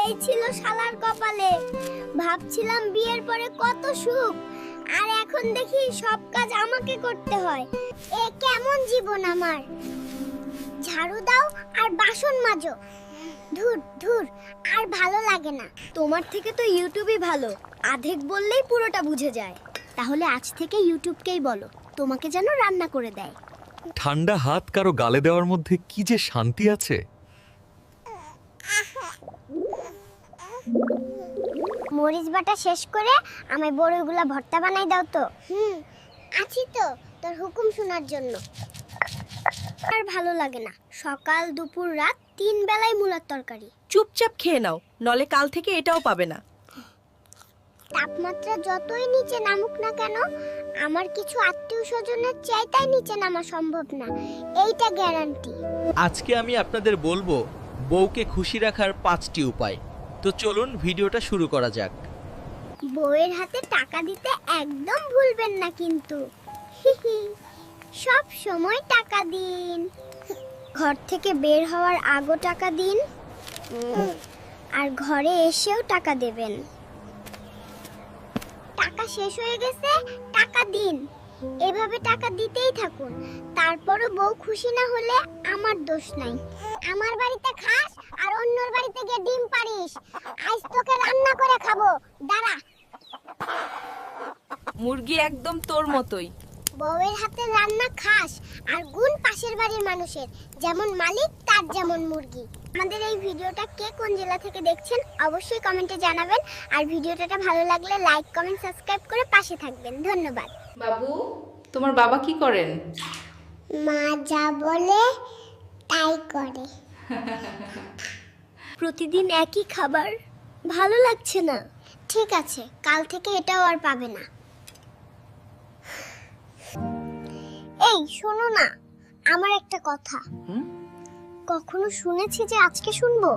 এই ছিল শালার কপালে। ভাবছিলাম বিয়ের পরে কত সুখ, আর এখন দেখি সব কাজ আমাকে করতে হয়। এ কেমন জীবন আমার! ঝাড়ু দাও আর বাসন মাজো, ধুর ধুর, আর ভালো লাগে না। তোমার থেকে তো ইউটিউবই ভালো, আধেক বললেই পুরোটা বুঝে যায়। তাহলে আজ থেকে ইউটিউবকেই বলো তোমাকে যেন রান্না করে দেয়। ঠান্ডা হাত কারো গালে দেওয়ার মধ্যে কি যে শান্তি আছে। মরিচ বাটা শেষ করে আমায় বড়ইগুলা ভর্তা বানাই দাও তো। আছি তো তোর হুকুম শোনার জন্য। আর ভালো লাগে না, সকাল দুপুর রাত 3 বেলায় মূলার তরকারি। চুপচাপ খেয়ে নাও, নলে কাল থেকে এটাও পাবে না। তাপমাত্রা যতই নিচে নামুক না কেন, আমার কিছু আত্মীয় স্বজনের চাইতেই নিচে নামা সম্ভব না, এইটা গ্যারান্টি। আজকে আমি আপনাদের বলবো বউকে খুশি রাখার 5টি উপায়। তো চলুন ভিডিওটা শুরু করা যাক। বউয়ের হাতে টাকা দিতে একদম ভুলবেন না কিন্তু। সব সময় টাকা দিন। ঘর থেকে বের হওয়ার আগেও টাকা দিন, আর ঘরে এসেও টাকা দেবেন। টাকা শেষ হয়ে গেছে, টাকা দিন। এভাবে টাকা দিতেই থাকুন। তারপরও বউ খুশি না হলে আমার দোষ নাই। আমার বাড়িতে খাস আর অন্যর বাড়িতে গিয়ে ডিম পারিস। আজ তোকে রান্না করে খাবো, দাঁড়া। মুরগি একদম তোর মতোই। বউয়ের হাতে রান্না খাস আর গুণ পাশের বাড়ির মানুষের, যেমন মালিক তার যেমন মুরগি। আমাদের এই ভিডিওটা কে কোন জেলা থেকে দেখছেন অবশ্যই কমেন্টে জানাবেন, আর ভিডিওটা ভালো লাগলে লাইক কমেন্ট সাবস্ক্রাইব করে পাশে থাকবেন। ধন্যবাদ। বাবু, তোমার বাবা কি করেন? মা যা বলে তাই করে। প্রতিদিন একই খাবার, ভালো লাগছে না। ঠিক আছে, কাল থেকে এটাও আর পাবে না। এই শোনো না, আমার একটা কথা। কখনো শুনেছি যে আজকে শুনবো?